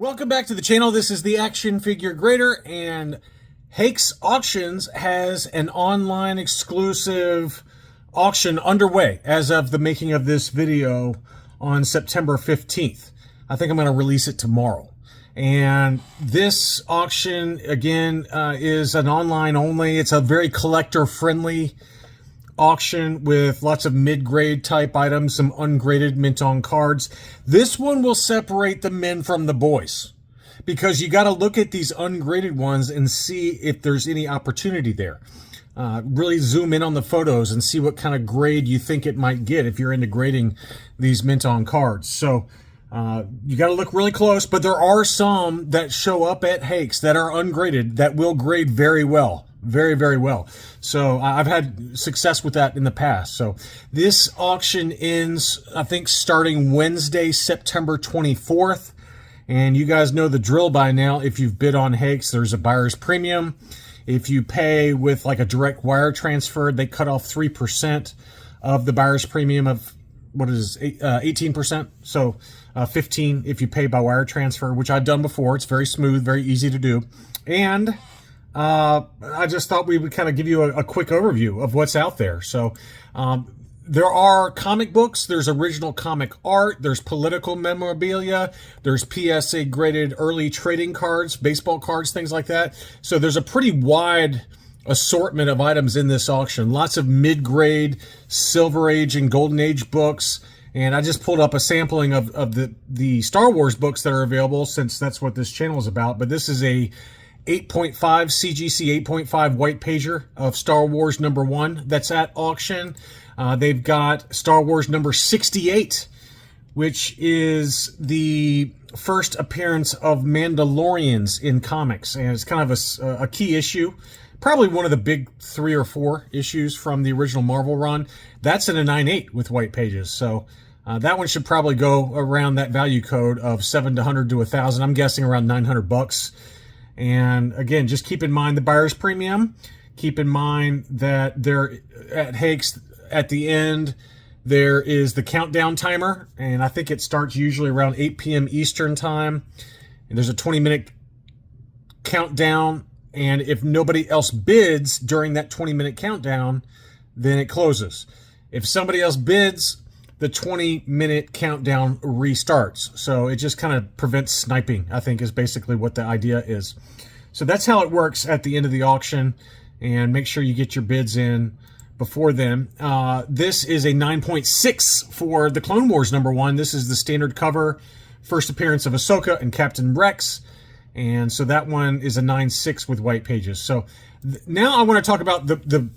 Welcome back to the channel. This is the Action Figure Grader, and Hakes Auctions has an online exclusive auction underway as of the making of this video on September 15th. I think I'm going to release it tomorrow. And this auction, again, is an online only. It's a very collector-friendly auction with lots of mid-grade type items, some ungraded mint-on cards. This one will separate the men from the boys because you got to look at these ungraded ones and see if there's any opportunity there. Really zoom in on the photos and see what kind of grade you think it might get if you're into grading these mint-on cards. So you got to look really close, but there are some that show up at Hakes that are ungraded that will grade very well. Very, very well. So I've had success with that in the past. So this auction ends, I think, starting Wednesday, September 24th. And you guys know the drill by now. If you've bid on Hakes, there's a buyer's premium. If you pay with like a direct wire transfer, they cut off 3% of the buyer's premium of, what is 18%? So 15 if you pay by wire transfer, which I've done before. It's very smooth, very easy to do. And I just thought we would kind of give you a quick overview of what's out there. So there are comic books, there's original comic art, there's political memorabilia, there's PSA graded early trading cards, baseball cards, things like that. So there's a pretty wide assortment of items in this auction. Lots of mid-grade, Silver Age and Golden Age books. And I just pulled up a sampling of the Star Wars books that are available, since that's what this channel is about. But this is a 8.5 CGC 8.5 white pager of Star Wars #1 that's at auction. They've got Star Wars number 68, which is the first appearance of Mandalorians in comics, and it's kind of a key issue. Probably one of the big 3 or 4 issues from the original Marvel run. That's in a 9.8 with white pages, so that one should probably go around that value code of 700 to 1,000. I'm guessing around $900. And again, just keep in mind the buyer's premium. Keep in mind that there at Hakes at the end, there is the countdown timer. And I think it starts usually around 8 p.m. Eastern time. And there's a 20-minute countdown. And if nobody else bids during that 20-minute countdown, then it closes. If somebody else bids, the 20-minute countdown restarts. So it just kind of prevents sniping, I think, is basically what the idea is. So that's how it works at the end of the auction. And make sure you get your bids in before then. This is a 9.6 for the Clone Wars #1. This is the standard cover, first appearance of Ahsoka and Captain Rex. And so that one is a 9.6 with white pages. So now I want to talk about the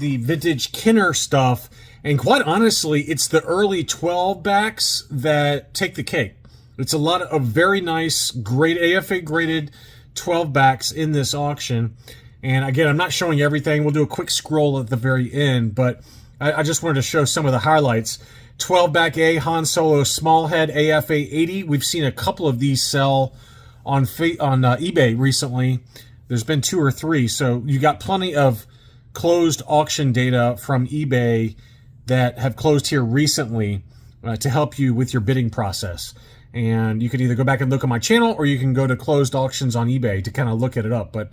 vintage Kenner stuff. And quite honestly, it's the early 12 backs that take the cake. It's a lot of very nice, great AFA graded 12 backs in this auction. And again, I'm not showing everything. We'll do a quick scroll at the very end, but I just wanted to show some of the highlights. 12 back A Han Solo small head AFA 80. We've seen a couple of these sell on eBay recently. There's been 2 or 3. So you got plenty of closed auction data from eBay that have closed here recently to help you with your bidding process. And you can either go back and look on my channel, or you can go to closed auctions on eBay to kind of look at it up. But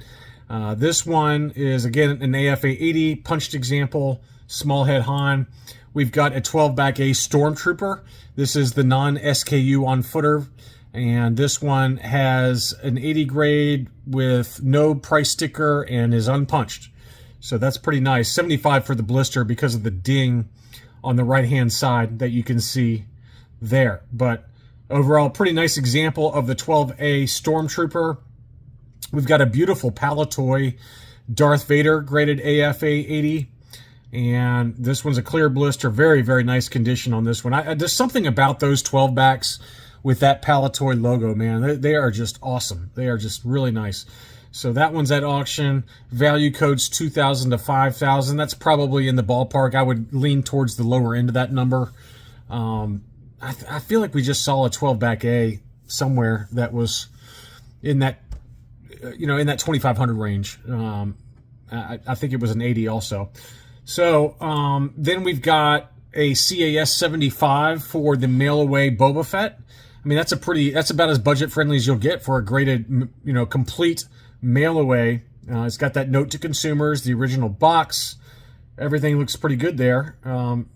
this one is, again, an AFA 80 punched example, small head Han. We've got a 12 back A Stormtrooper. This is the non-SKU on footer. And this one has an 80 grade with no price sticker and is unpunched. So that's pretty nice. 75 for the blister because of the ding on the right-hand side that you can see there. But overall, pretty nice example of the 12A Stormtrooper. We've got a beautiful Palatoy Darth Vader graded AFA 80. And this one's a clear blister. Very, very nice condition on this one. There's something about those 12 backs with that Palatoy logo, man. They are just awesome. They are just really nice. So that one's at auction. Value code's 2,000 to 5,000. That's probably in the ballpark. I would lean towards the lower end of that number. I feel like we just saw a 12 back A somewhere that was in that, in that 2,500 range. I think it was an 80 also. So then we've got a CAS 75 for the mail away Boba Fett. I mean, that's about as budget friendly as you'll get for a graded, complete mail away. It's got that note to consumers, the original box. Everything looks pretty good there.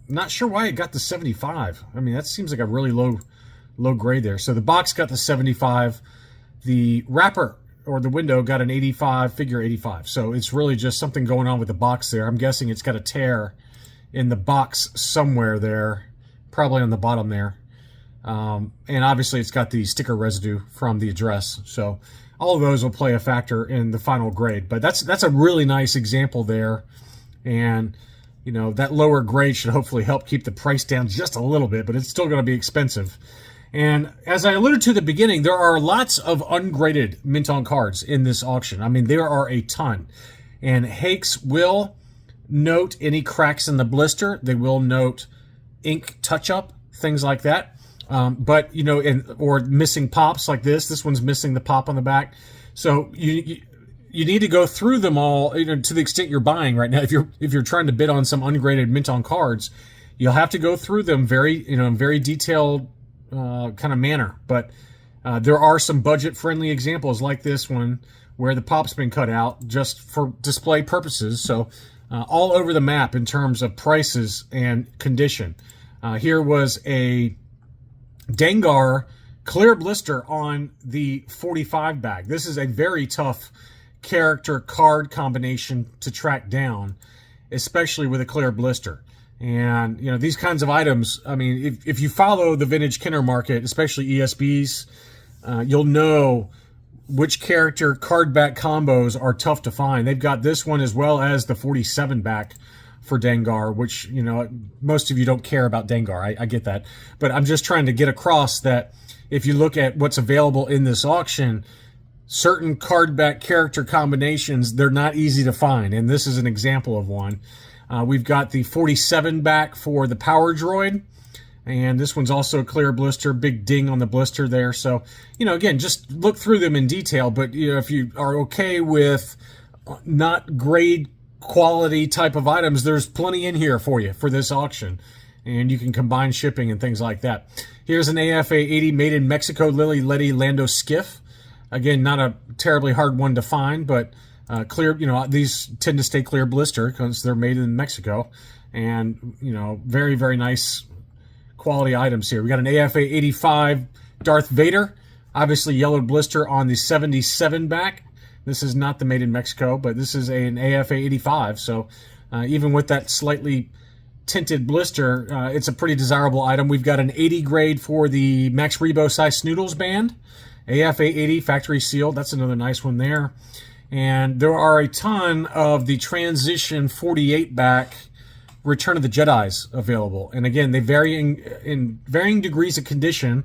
Not sure why it got the 75. I mean, that seems like a really low grade there. So the box got the 75. The wrapper or the window got an 85, figure 85. So it's really just something going on with the box there. I'm guessing it's got a tear in the box somewhere there, probably on the bottom there. And obviously it's got the sticker residue from the address. So all of those will play a factor in the final grade. But that's a really nice example there. And, that lower grade should hopefully help keep the price down just a little bit, but it's still going to be expensive. And as I alluded to at the beginning, there are lots of ungraded mint on cards in this auction. I mean, there are a ton. And Hakes will note any cracks in the blister. They will note ink touch-up, things like that. But, or missing pops like this. This one's missing the pop on the back. So you need to go through them all, to the extent you're buying right now. If you're trying to bid on some ungraded mint on cards, you'll have to go through them in very detailed kind of manner. But there are some budget-friendly examples like this one where the pop's been cut out just for display purposes. So all over the map in terms of prices and condition. Here was a Dengar clear blister on the 45 bag. This is a very tough character card combination to track down, especially with a clear blister. And these kinds of items, I mean, if you follow the vintage Kenner market, especially ESBs, you'll know which character card back combos are tough to find. They've got this one as well as the 47 back for Dengar, which most of you don't care about Dengar. I get that, but I'm just trying to get across that if you look at what's available in this auction, certain card back character combinations, they're not easy to find, and this is an example of one. We've got the 47 back for the Power Droid, and this one's also a clear blister, big ding on the blister there. So, again, just look through them in detail, but if you are okay with not grade quality type of items, there's plenty in here for you for this auction, and you can combine shipping and things like that. Here's an AFA 80 made in Mexico Lily Letty Lando skiff. Again, not a terribly hard one to find, but clear, these tend to stay clear blister because they're made in Mexico, and, very, very nice quality items here. We got an AFA 85 Darth Vader, obviously yellowed blister on the 77 back. This is not the made in Mexico, but this is an AFA 85. So even with that slightly tinted blister, it's a pretty desirable item. We've got an 80 grade for the Max Rebo size Snoodles band. AFA 80 factory sealed. That's another nice one there. And there are a ton of the Transition 48 back Return of the Jedis available. And again, they vary in varying degrees of condition,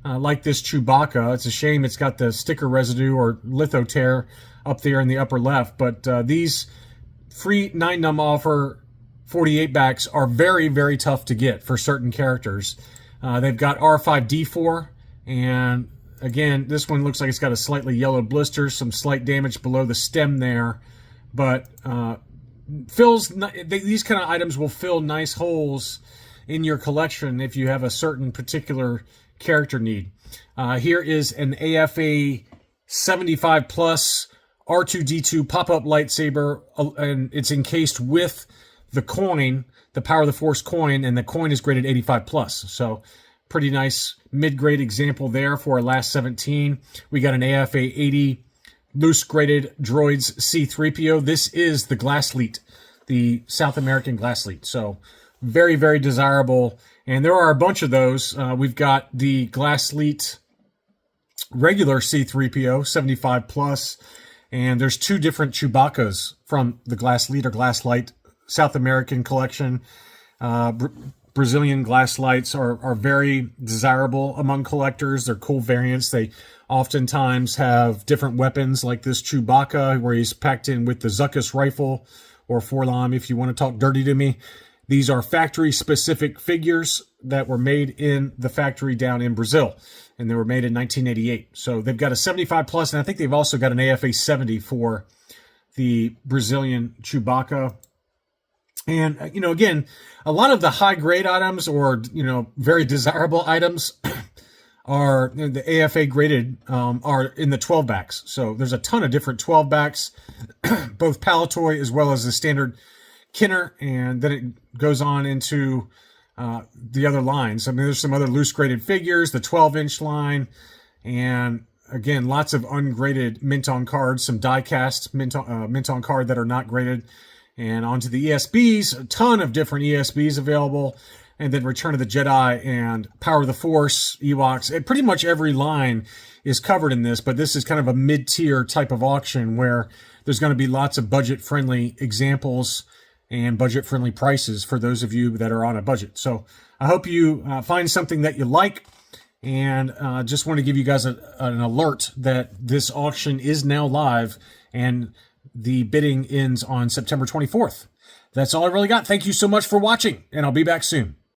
like this Chewbacca. It's a shame it's got the sticker residue or litho tear up there in the upper left. But these free 9-num offer 48 backs are very, very tough to get for certain characters. They've got R5D4, and again, this one looks like it's got a slightly yellow blister, some slight damage below the stem there, but these kind of items will fill nice holes in your collection if you have a certain particular character need. Here is an AFA 75 plus R2D2 pop-up lightsaber, and it's encased with the coin, the Power of the Force coin, and the coin is graded 85 plus. So pretty nice mid-grade example there for our last 17. We got an AFA 80 loose graded droids C3PO. This is the Glassleet, the South American Glassleet. So very, very desirable. And there are a bunch of those. We've got the Glassleet regular C3PO, 75 plus. And there's two different Chewbaccas from the Glassleet or Glasslight South American collection. Brazilian Glasslights are very desirable among collectors. They're cool variants. They oftentimes have different weapons like this Chewbacca where he's packed in with the Zuckuss rifle or Forlom if you want to talk dirty to me. These are factory-specific figures that were made in the factory down in Brazil, and they were made in 1988. So they've got a 75 plus, and I think they've also got an AFA 70 for the Brazilian Chewbacca. And, again, a lot of the high-grade items or, very desirable items are the AFA graded, are in the 12 backs. So there's a ton of different 12 backs, both Palatoy as well as the standard Kinner, and then it goes on into the other lines. I mean, there's some other loose graded figures, the 12-inch line, and again, lots of ungraded mint on cards, some die cast mint on card that are not graded, and onto the ESBs, a ton of different ESBs available, and then Return of the Jedi and Power of the Force, Ewoks. And pretty much every line is covered in this, but this is kind of a mid-tier type of auction where there's going to be lots of budget-friendly examples and budget-friendly prices for those of you that are on a budget. So I hope you find something that you like, and just want to give you guys an alert that this auction is now live, and the bidding ends on September 24th. That's all I really got. Thank you so much for watching, and I'll be back soon.